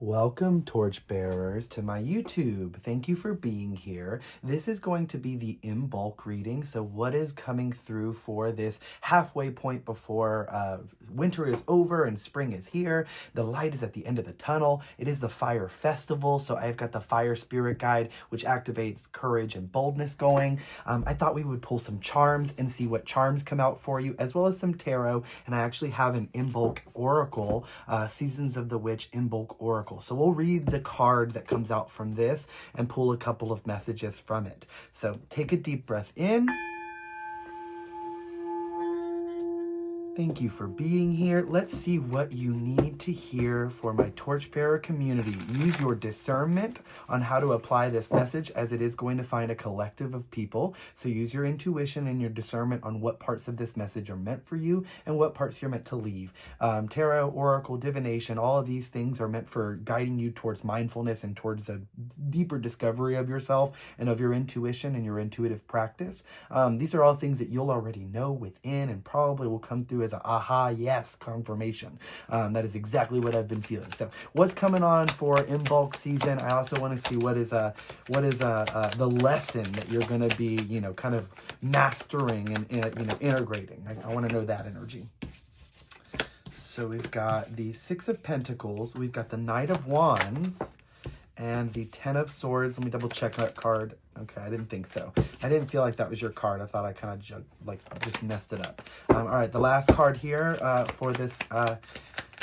Welcome, torchbearers, to my YouTube. Thank you for being here. This is going to be the Imbolc reading. So what is coming through for this halfway point before winter is over and spring is here? The light is at the end of the tunnel. It is the fire festival. So I've got the fire spirit guide, which activates courage and boldness going. I thought we would pull some charms and see what charms come out for you, as well as some tarot. And I actually have an Imbolc oracle, Seasons of the Witch Imbolc oracle. So we'll read the card that comes out from this and pull a couple of messages from it. So take a deep breath in. Thank you for being here. Let's see what you need to hear for my torchbearer community. Use your discernment on how to apply this message, as it is going to find a collective of people. So use your intuition and your discernment on what parts of this message are meant for you and what parts you're meant to leave. Tarot, oracle, divination, all of these things are meant for guiding you towards mindfulness and towards a deeper discovery of yourself and of your intuition and your intuitive practice. These are all things that you'll already know within and probably will come through as a aha, yes, confirmation. That is exactly what I've been feeling. So what's coming on for Imbolc season? I also want to see what is the lesson that you're going to be, kind of mastering and, integrating. I want to know that energy. So we've got the Six of Pentacles. We've got the Knight of Wands and the Ten of Swords. Let me double check that card. Okay, I didn't think so. I didn't feel like that was your card. I thought I kind of just messed it up. All right, the last card here for this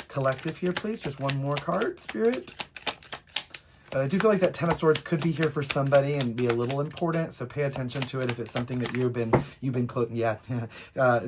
collective here, please. Just one more card, Spirit. But I do feel like that Ten of Swords could be here for somebody and be a little important, so pay attention to it if it's something that you've been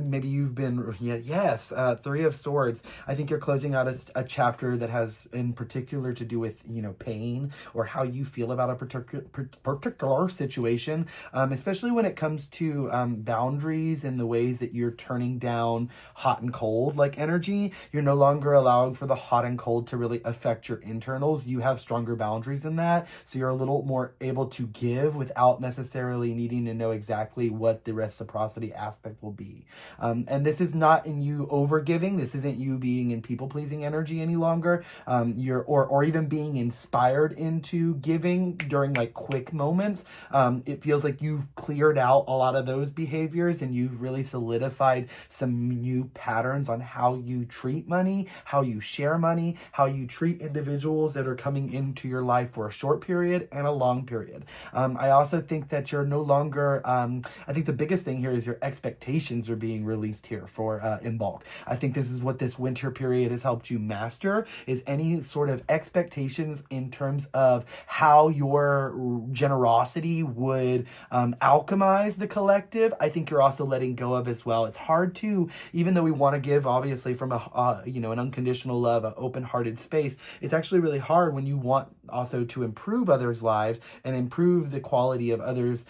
maybe you've been, yes, Three of Swords. I think you're closing out a chapter that has in particular to do with, pain or how you feel about a particular situation, especially when it comes to boundaries and the ways that you're turning down hot and cold like energy. You're no longer allowing for the hot and cold to really affect your internals. You have stronger boundaries in that, so you're a little more able to give without necessarily needing to know exactly what the reciprocity aspect will be. And this is not in you over giving. This isn't you being in people pleasing energy any longer. Or even being inspired into giving during like quick moments. It feels like you've cleared out a lot of those behaviors and you've really solidified some new patterns on how you treat money, how you share money, how you treat individuals that are coming into your life for a short period and a long period. I also think that you're no longer, I think the biggest thing here is your expectations are being released here for Imbolc. I think this is what this winter period has helped you master, is any sort of expectations in terms of how your generosity would alchemize the collective. I think you're also letting go of as well. It's hard to, even though we want to give obviously from an unconditional love, an open-hearted space, it's actually really hard when you want also to improve others' lives and improve the quality of others'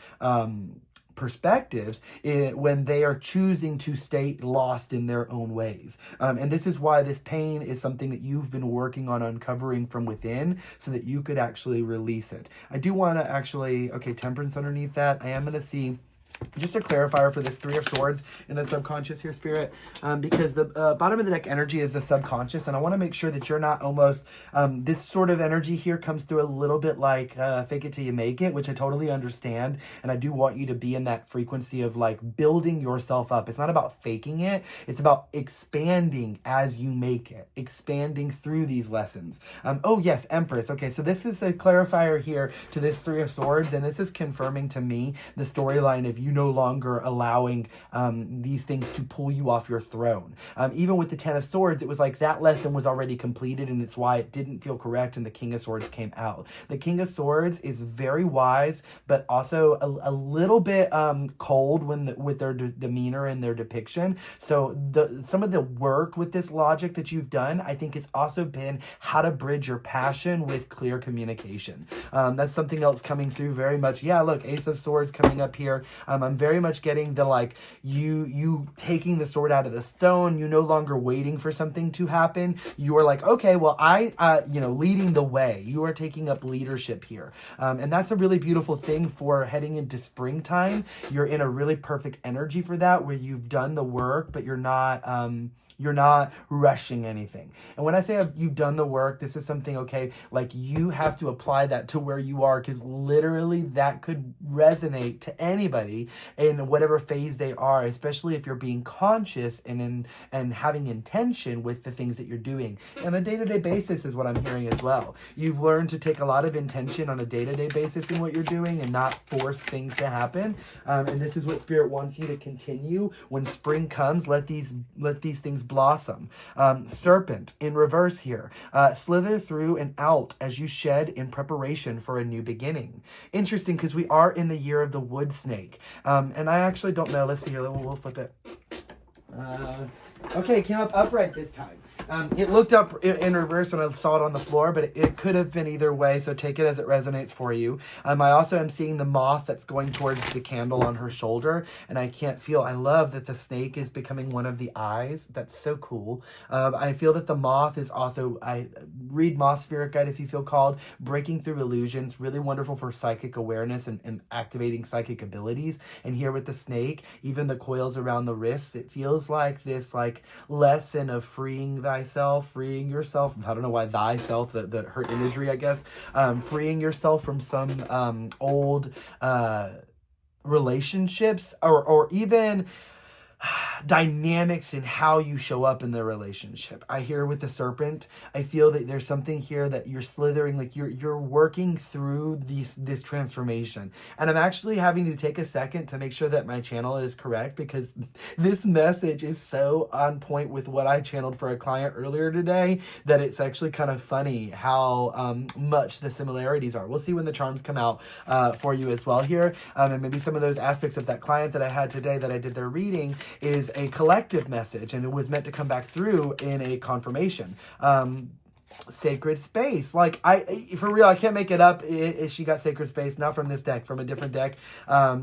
perspectives when they are choosing to stay lost in their own ways. And this is why this pain is something that you've been working on uncovering from within so that you could actually release it. I do want to actually, okay, temperance underneath that. I am going to see just a clarifier for this Three of Swords in the subconscious here, Spirit, because the bottom of the deck energy is the subconscious, and I want to make sure that you're not almost, this sort of energy here comes through a little bit like fake it till you make it, which I totally understand, and I do want you to be in that frequency of like building yourself up. It's not about faking it, it's about expanding as you make it, expanding through these lessons. Oh yes, Empress. Okay, so this is a clarifier here to this Three of Swords, and this is confirming to me the storyline of you no longer allowing these things to pull you off your throne. Even with the Ten of Swords, it was like that lesson was already completed, and it's why it didn't feel correct and the King of Swords came out. The King of Swords is very wise, but also a little bit cold with their demeanor and their depiction. So some of the work with this logic that you've done, I think, has also been how to bridge your passion with clear communication. That's something else coming through very much. Yeah, look, Ace of Swords coming up here. I'm very much getting the like you taking the sword out of the stone. You no longer waiting for something to happen. You are like, okay, well, I leading the way. You are taking up leadership here, and that's a really beautiful thing for heading into springtime. You're in a really perfect energy for that, where you've done the work, but you're not You're not rushing anything. And when I say you've done the work, this is something, okay, like you have to apply that to where you are, because literally that could resonate to anybody in whatever phase they are, especially if you're being conscious and having intention with the things that you're doing. And a day-to-day basis is what I'm hearing as well. You've learned to take a lot of intention on a day-to-day basis in what you're doing and not force things to happen. And this is what Spirit wants you to continue. When spring comes, let these things blossom. Serpent in reverse here. Slither through and out as you shed in preparation for a new beginning. Interesting, because we are in the year of the wood snake. And I actually don't know. Let's see here. We'll flip it. Okay, it came up upright this time. It looked up in reverse when I saw it on the floor, but it could have been either way, so take it as it resonates for you. I also am seeing the moth that's going towards the candle on her shoulder, and I love that the snake is becoming one of the eyes. That's so cool. I feel that the moth is also, I read Moth Spirit Guide if you feel called, breaking through illusions, really wonderful for psychic awareness and activating psychic abilities. And here with the snake, even the coils around the wrists, it feels like this lesson of freeing thyself, freeing yourself. I don't know why thyself, her imagery, I guess. Freeing yourself from some old relationships or even dynamics in how you show up in the relationship. I hear with the serpent, I feel that there's something here that you're slithering, like you're working through this transformation. And I'm actually having to take a second to make sure that my channel is correct, because this message is so on point with what I channeled for a client earlier today that it's actually kind of funny how much the similarities are. We'll see when the charms come out for you as well here. And maybe some of those aspects of that client that I had today that I did their reading is a collective message, and it was meant to come back through in a confirmation. Sacred space, like for real, I can't make it up. She got sacred space, not from this deck, from a different deck.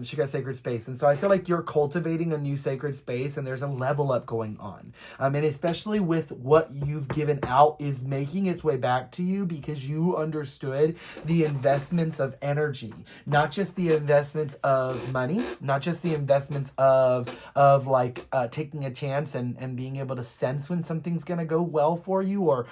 She got sacred space, and so I feel like you're cultivating a new sacred space, and there's a level up going on, and especially with what you've given out is making its way back to you, because you understood the investments of energy, not just the investments of money, not just the investments of taking a chance and being able to sense when something's gonna go well for you, or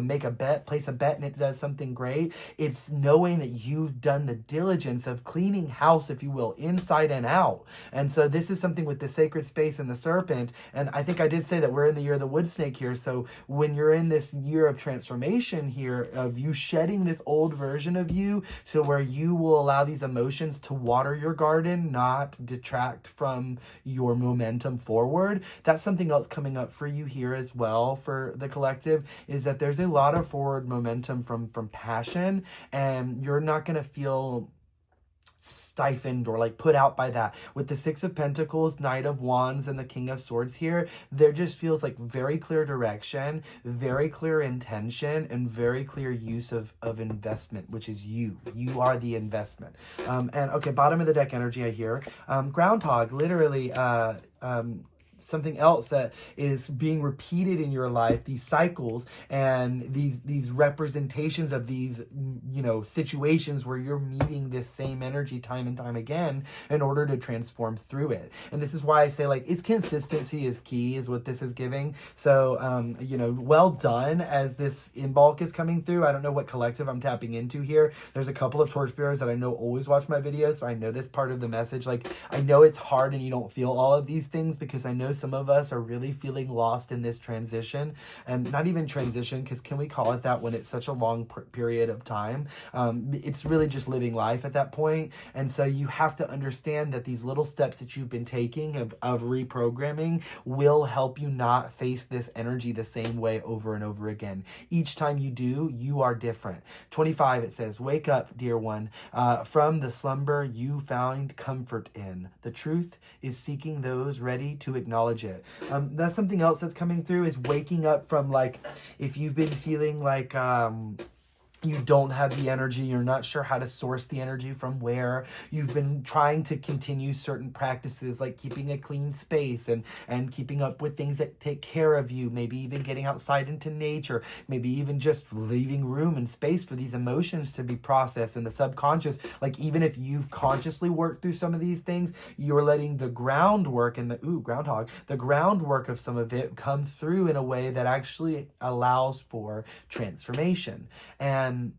make a bet, place a bet, and it does something great. It's knowing that you've done the diligence of cleaning house, if you will, inside and out. And so this is something with the sacred space and the serpent. And I think I did say that we're in the year of the wood snake here. So when you're in this year of transformation here, of you shedding this old version of you, so where you will allow these emotions to water your garden, not detract from your momentum forward. That's something else coming up for you here as well for the collective, is that there's a lot of forward momentum from passion, and you're not going to feel stifled or put out by that. With the Six of Pentacles, Knight of Wands, and the King of Swords here, there just feels like very clear direction, very clear intention, and very clear use of investment, which is you. You are the investment. And okay, bottom of the deck energy I hear. Groundhog, literally, something else that is being repeated in your life, these cycles and these representations of these situations where you're meeting this same energy time and time again in order to transform through it. And this is why I say it's consistency is key, is what this is giving. So well done as this Imbolc is coming through. I don't know what collective I'm tapping into here. There's a couple of torchbearers that I know always watch my videos, so I know this part of the message. I know it's hard and you don't feel all of these things, because I know some of us are really feeling lost in this transition, and not even transition, because can we call it that when it's such a long period of time? It's really just living life at that point. And so you have to understand that these little steps that you've been taking of reprogramming will help you not face this energy the same way over and over again. Each time you do, you are different. 25, it says, wake up, dear one, from the slumber you found comfort in. The truth is seeking those ready to acknowledge it. That's something else that's coming through, is waking up from if you've been feeling you don't have the energy, you're not sure how to source the energy from where, you've been trying to continue certain practices like keeping a clean space and keeping up with things that take care of you, maybe even getting outside into nature, maybe even just leaving room and space for these emotions to be processed in the subconscious. Like even if you've consciously worked through some of these things, you're letting the groundwork and the groundwork of some of it come through in a way that actually allows for transformation. And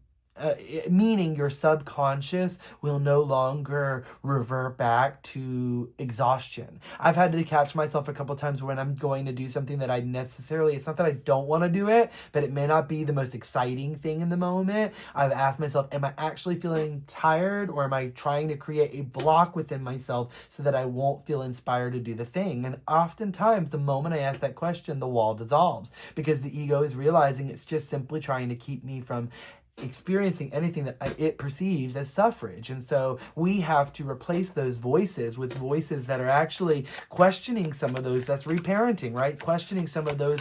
meaning your subconscious will no longer revert back to exhaustion. I've had to catch myself a couple times when I'm going to do something that it's not that I don't want to do it, but it may not be the most exciting thing in the moment. I've asked myself, am I actually feeling tired, or am I trying to create a block within myself so that I won't feel inspired to do the thing? And oftentimes the moment I ask that question, the wall dissolves, because the ego is realizing it's just simply trying to keep me from experiencing anything that it perceives as suffrage. And so we have to replace those voices with voices that are actually questioning some of those. That's reparenting, right? Questioning some of those,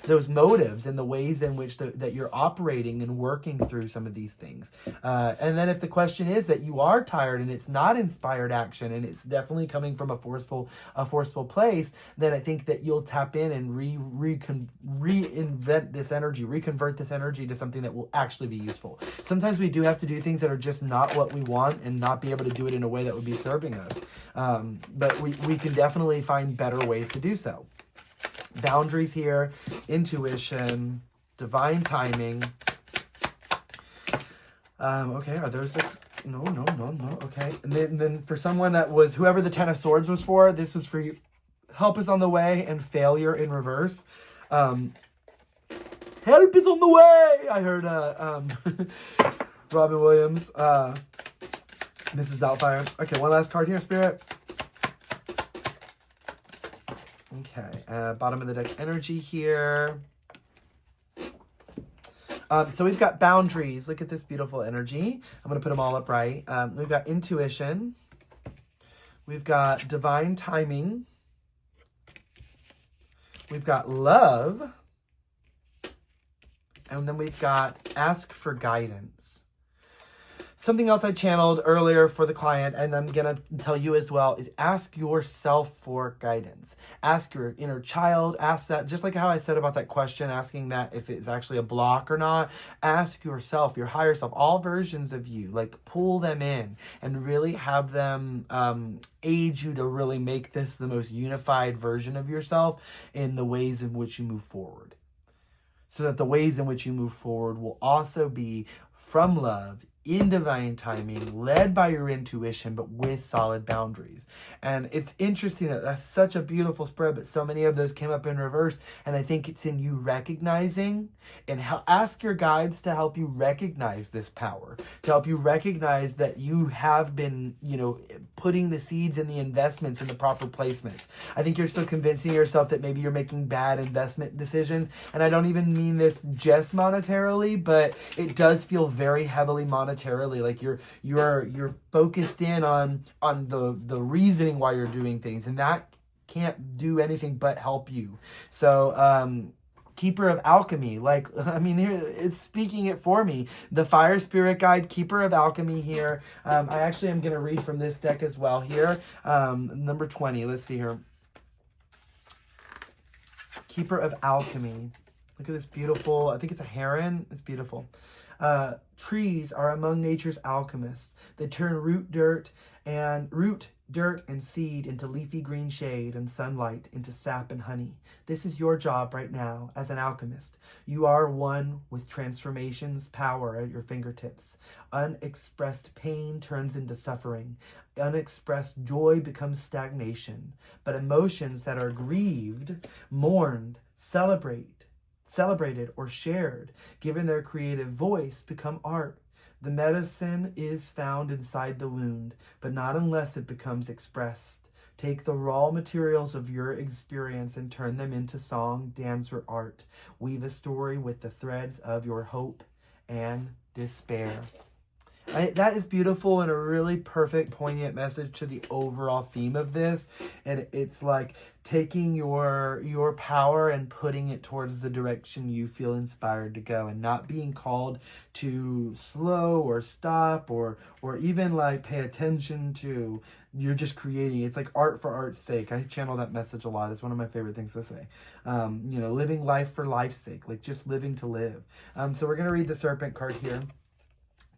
those motives and the ways in which that you're operating and working through some of these things. And then if the question is that you are tired and it's not inspired action, and it's definitely coming from a forceful place, then I think that you'll tap in and reinvent this energy, reconvert this energy to something that will actually be useful. Sometimes we do have to do things that are just not what we want and not be able to do it in a way that would be serving us. But we can definitely find better ways to do so. Boundaries here, intuition, divine timing. Okay, are those no, okay. And then for someone that was, whoever the Ten of Swords was for, this was for you. Help is on the way and failure in reverse. Help is on the way! I heard Robin Williams, Mrs. Doubtfire. Okay, one last card here, Spirit. Okay, bottom of the deck energy here. So we've got boundaries. Look at this beautiful energy. I'm going to put them all up right. We've got intuition. We've got divine timing. We've got love. And then we've got ask for guidance. Something else I channeled earlier for the client, and I'm going to tell you as well, is ask yourself for guidance. Ask your inner child. Ask that, just like how I said about that question, asking that if it's actually a block or not. Ask yourself, your higher self, all versions of you, like pull them in and really have them aid you to really make this the most unified version of yourself in the ways in which you move forward. So that the ways in which you move forward will also be from love, in divine timing, led by your intuition, but with solid boundaries. And it's interesting that that's such a beautiful spread, but so many of those came up in reverse. And I think it's in you recognizing and ask your guides to help you recognize this power, to help you recognize that you have been, putting the seeds and the investments in the proper placements. I think you're still convincing yourself that maybe you're making bad investment decisions. And I don't even mean this just monetarily, but it does feel very heavily monetarily. Like you're focused in on the reasoning why you're doing things, and that can't do anything but help you. So Keeper of Alchemy, here it's speaking it for me. The Fire Spirit Guide, Keeper of Alchemy here. I actually am going to read from this deck as well here. Number 20, let's see here. Keeper of Alchemy. Look at this beautiful, I think it's a heron. It's beautiful. Trees are among nature's alchemists. They turn root, dirt, and seed into leafy green shade, and sunlight into sap and honey. This is your job right now as an alchemist. You are one with transformation's power at your fingertips. Unexpressed pain turns into suffering. Unexpressed joy becomes stagnation. But emotions that are grieved, mourned, celebrated or shared, given their creative voice, become art. The medicine is found inside the wound, but not unless it becomes expressed. Take the raw materials of your experience and turn them into song, dance, or art. Weave a story with the threads of your hope and despair. That is beautiful and a really perfect, poignant message to the overall theme of this. And it's like taking your power and putting it towards the direction you feel inspired to go, and not being called to slow or stop or even like pay attention to. You're just creating. It's like art for art's sake. I channel that message a lot. It's one of my favorite things to say. Living life for life's sake, like just living to live. So we're gonna read the Serpent card here.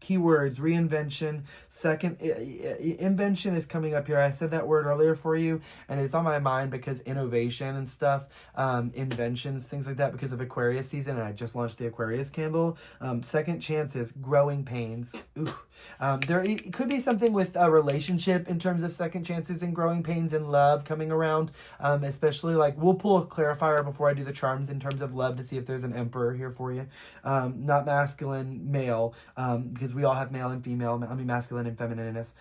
Keywords: reinvention. Second, invention is coming up here. I said that word earlier for you, and it's on my mind because innovation and stuff, inventions, things like that, because of Aquarius season, and I just launched the Aquarius candle. Second chances, growing pains. Ooh. It could be something with a relationship in terms of second chances and growing pains and love coming around, especially like we'll pull a clarifier before I do the charms in terms of love to see if there's an emperor here for you. Not masculine, male, because we all have male and female, masculine and feminineness.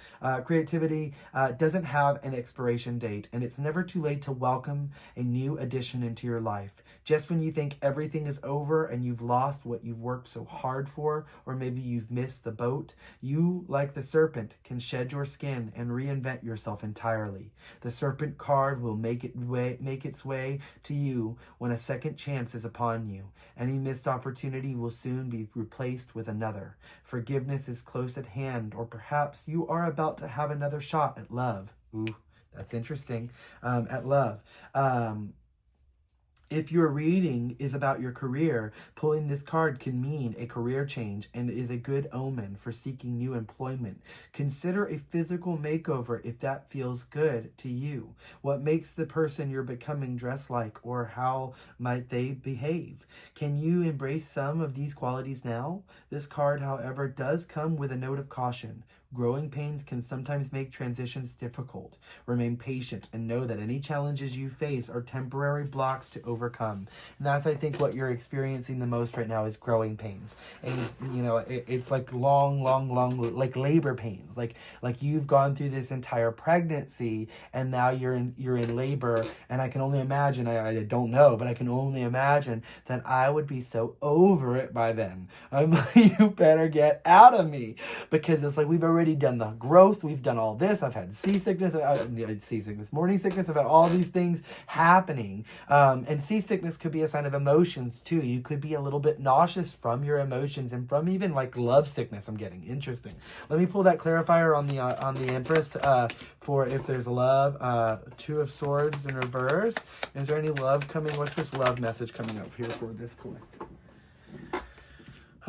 Creativity doesn't have an expiration date, and it's never too late to welcome a new addition into your life. Just when you think everything is over and you've lost what you've worked so hard for, or maybe you've missed the boat, you, like the serpent, can shed your skin and reinvent yourself entirely. The Serpent card will make its way to you when a second chance is upon you. Any missed opportunity will soon be replaced with another. Forgiveness is close at hand, or perhaps you are about to have another shot at love. Ooh, that's interesting. At love. If your reading is about your career, pulling this card can mean a career change and is a good omen for seeking new employment. Consider a physical makeover if that feels good to you. What makes the person you're becoming dress like, or how might they behave? Can you embrace some of these qualities now? This card, however, does come with a note of caution. Growing pains can sometimes make transitions difficult. Remain patient and know that any challenges you face are temporary blocks to overcome. And that's, I think, what you're experiencing the most right now is growing pains. And, it's like long, like labor pains. Like you've gone through this entire pregnancy and now you're in labor. And I can only imagine, I don't know, but I can only imagine that I would be so over it by then. I'm like, you better get out of me. Because it's like we've already done the growth. We've done all this. I've had morning sickness. I've had all these things happening. And seasickness could be a sign of emotions too. You could be a little bit nauseous from your emotions and from even like love sickness. I'm getting interesting. Let me pull that clarifier on the Empress for if there's love. Two of Swords in reverse. Is there any love coming? What's this love message coming up here for this collective?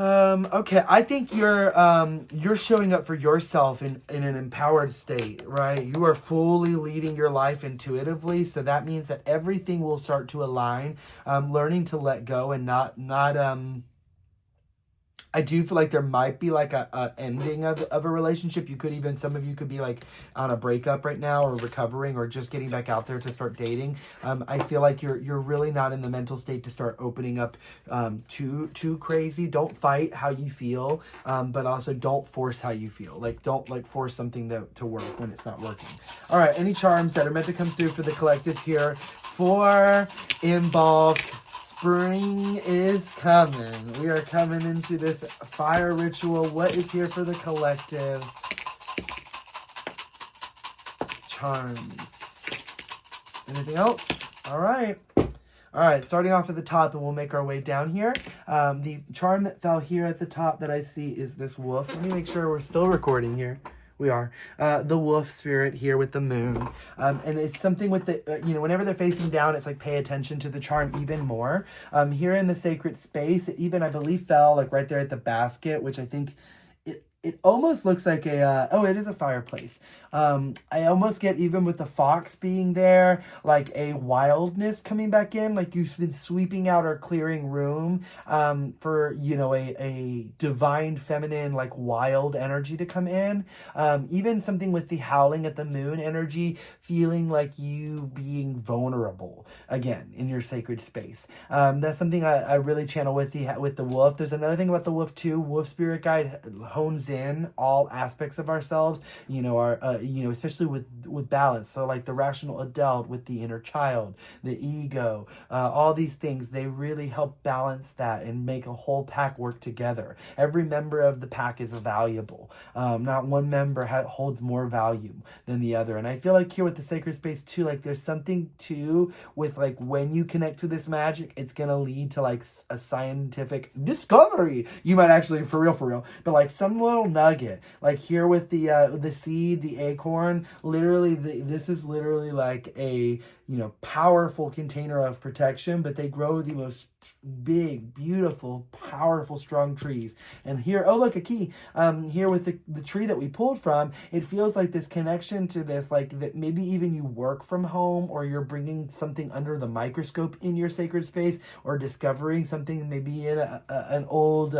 Okay, I think you're showing up for yourself in an empowered state, right? You are fully leading your life intuitively, so that means that everything will start to align. Learning to let go and not I do feel like there might be like a ending of a relationship. Some of you could be like on a breakup right now, or recovering, or just getting back out there to start dating. I feel like you're really not in the mental state to start opening up too crazy. Don't fight how you feel, but also don't force how you feel. Like don't like force something to work when it's not working. All right, any charms that are meant to come through for the collective here for Imbolc. Spring is coming. We are coming into this fire ritual. What is here for the collective? Charms. Anything else? All right. All right, starting off at the top, and we'll make our way down here. The charm that fell here at the top that I see is this wolf. Let me make sure we're still recording here. We are. The wolf spirit here with the moon. And it's something with the, whenever they're facing down, it's like pay attention to the charm even more. Here in the sacred space, it even, I believe, fell like right there at the basket, which I think it almost looks like it is a fireplace. I almost get, even with the fox being there, like a wildness coming back in, like you've been sweeping out or clearing room for, a divine feminine, like wild energy to come in. Even something with the howling at the moon energy, feeling like you being vulnerable again in your sacred space. That's something I really channel with the wolf. There's another thing about the wolf too. Wolf spirit guide hones in within all aspects of ourselves, you know, our you know, especially with balance. So like the rational adult with the inner child, the ego, all these things, they really help balance that and make a whole pack work together. Every member of the pack is valuable. Not one member holds more value than the other. And I feel like here with the sacred space too, like there's something too with like when you connect to this magic, it's gonna lead to like a scientific discovery. You might actually, for real, but like some little nugget, like here with the seed, the acorn, literally this is literally like a, you know, powerful container of protection, but they grow the most big, beautiful, powerful, strong trees. And here, oh look, a key. Here with the tree that we pulled from, it feels like this connection to this, like that maybe even you work from home, or you're bringing something under the microscope in your sacred space, or discovering something maybe in an old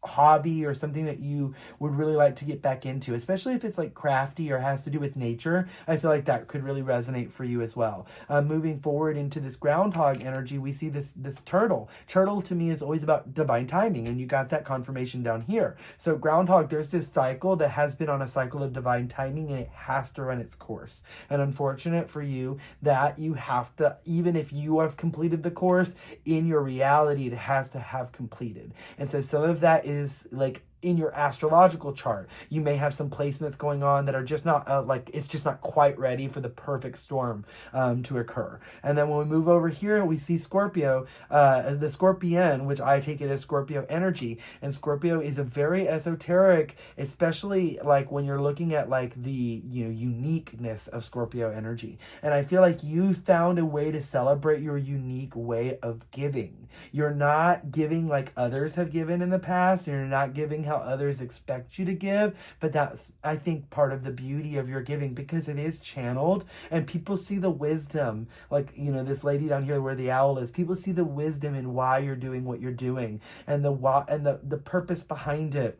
hobby or something that you would really like to get back into, especially if it's like crafty or has to do with nature. I feel like that could really resonate for you as well. Moving forward into this groundhog energy, we see this turtle. Turtle to me is always about divine timing, and you got that confirmation down here. So groundhog, there's this cycle that has been on a cycle of divine timing, and it has to run its course. And unfortunate for you that you have to, even if you have completed the course, in your reality it has to have completed. And so some of that is like in your astrological chart, you may have some placements going on that are just not like, it's just not quite ready for the perfect storm to occur. And then when we move over here, we see Scorpio, the Scorpion, which I take it as Scorpio energy. And Scorpio is a very esoteric, especially like when you're looking at like the, you know, uniqueness of Scorpio energy. And I feel like you found a way to celebrate your unique way of giving. You're not giving like others have given in the past, and you're not giving how others expect you to give, but that's, I think, part of the beauty of your giving, because it is channeled and people see the wisdom. Like, you know, this lady down here where the owl is, people see the wisdom in why you're doing what you're doing, and the why and the purpose behind it.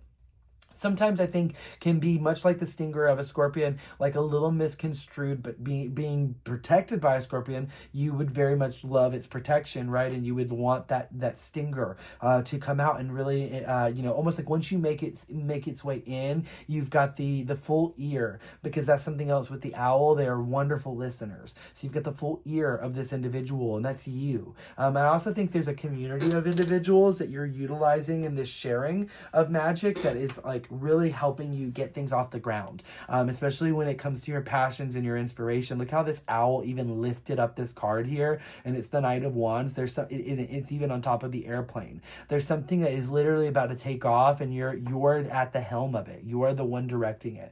Sometimes I think can be much like the stinger of a scorpion, like a little misconstrued, but being protected by a scorpion, you would very much love its protection, right? And you would want that stinger to come out and really, you know, almost like once you make its way in, you've got the full ear, because that's something else with the owl. They are wonderful listeners. So you've got the full ear of this individual, and that's you. I also think there's a community of individuals that you're utilizing in this sharing of magic that is like really helping you get things off the ground, especially when it comes to your passions and your inspiration. Look how this owl even lifted up this card here, and it's the Knight of Wands. There's some, it's even on top of the airplane. There's something that is literally about to take off, and you're at the helm of it. You are the one directing it.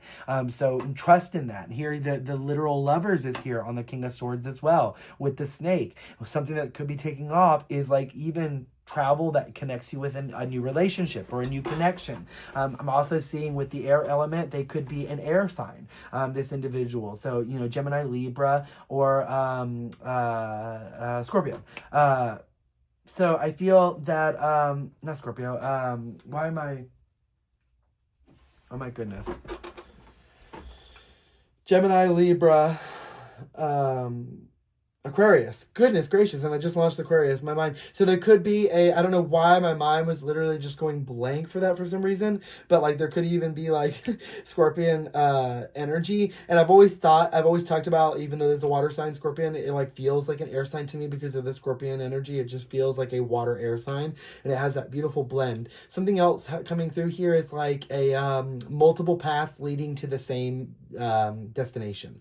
So trust in that. Here, the literal Lovers is here on the King of Swords as well with the snake. Something that could be taking off is like even travel that connects you with a new relationship or a new connection. I'm also seeing with the air element, they could be an air sign, this individual. So, you know, Gemini, Libra, or Scorpio. So I feel that, not Scorpio, why am I, oh my goodness. Gemini, Libra, Aquarius. Goodness gracious. And I just launched Aquarius, my mind. So there could be I don't know why my mind was literally just going blank for that for some reason, but like there could even be like Scorpion energy. And I've always talked about, even though there's a water sign, Scorpion, it like feels like an air sign to me because of the Scorpion energy. It just feels like a water air sign, and it has that beautiful blend. Something else coming through here is like a multiple paths leading to the same destination.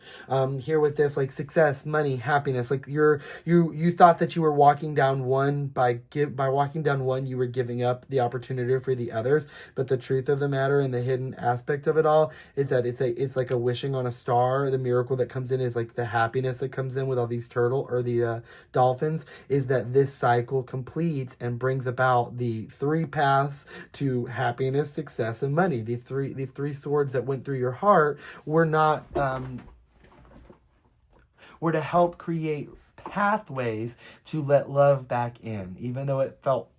Here with this, like success, money, happiness, like you thought that you were walking down one, by walking down one you were giving up the opportunity for the others, but the truth of the matter and the hidden aspect of it all is that it's like a wishing on a star. The miracle that comes in is like the happiness that comes in with all these dolphins, is that this cycle completes and brings about the three paths to happiness, success, and money. The three swords that went through your heart were not were to help create pathways to let love back in, even though it felt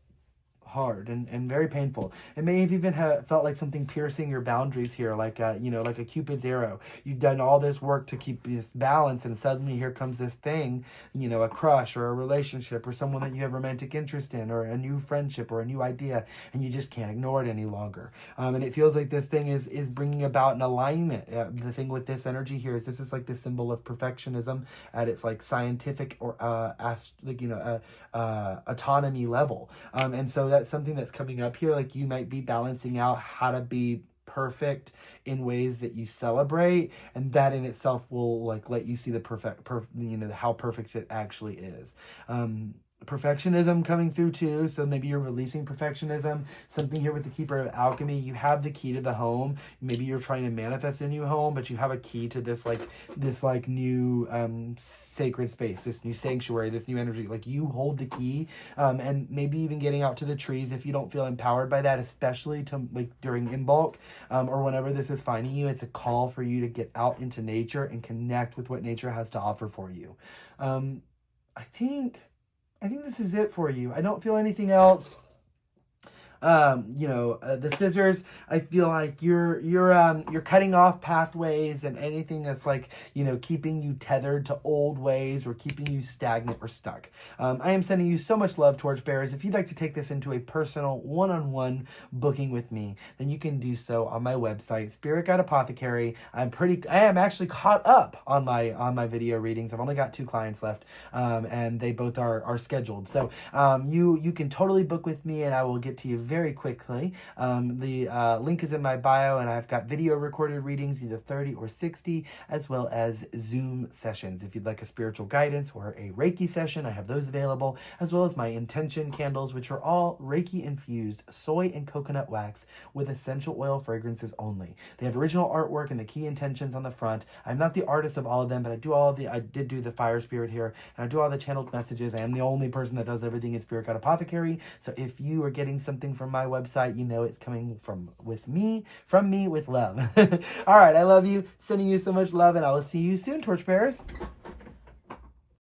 hard and very painful. It may have even felt like something piercing your boundaries here, like like a Cupid's arrow. You've done all this work to keep this balance, and suddenly here comes this thing, a crush or a relationship or someone that you have romantic interest in, or a new friendship or a new idea, and you just can't ignore it any longer. And it feels like this thing is bringing about an alignment. The thing with this energy here is this is like the symbol of perfectionism at its like scientific or autonomy level. And so that's something that's coming up here. Like you might be balancing out how to be perfect in ways that you celebrate, and that in itself will like let you see the how perfect it actually is. Perfectionism coming through too, so maybe you're releasing perfectionism. Something here with the Keeper of Alchemy, you have the key to the home. Maybe you're trying to manifest a new home, but you have a key to this new sacred space, this new sanctuary, this new energy. Like you hold the key, and maybe even getting out to the trees if you don't feel empowered by that, especially to like during Imbolc, or whenever this is finding you. It's a call for you to get out into nature and connect with what nature has to offer for you. I think this is it for you. I don't feel anything else. The scissors, I feel like you're cutting off pathways and anything that's like, keeping you tethered to old ways or keeping you stagnant or stuck. I am sending you so much love, torchbearers. If you'd like to take this into a personal one-on-one booking with me, then you can do so on my website, Spirit Guide Apothecary. I am actually caught up on my video readings. I've only got 2 clients left, and they both are scheduled. So, you can totally book with me, and I will get to you very quickly. The link is in my bio, and I've got video recorded readings, either 30 or 60, as well as Zoom sessions. If you'd like a spiritual guidance or a Reiki session, I have those available, as well as my intention candles, which are all Reiki infused soy and coconut wax with essential oil fragrances only. They have original artwork and the key intentions on the front. I'm not the artist of all of them, but I did do the fire spirit here, and I do all the channeled messages. I am the only person that does everything in Spirit Guide Apothecary. So if you are getting something from my website, it's coming from me with love. All right, I love you. Sending you so much love, and I will see you soon, torchbearers.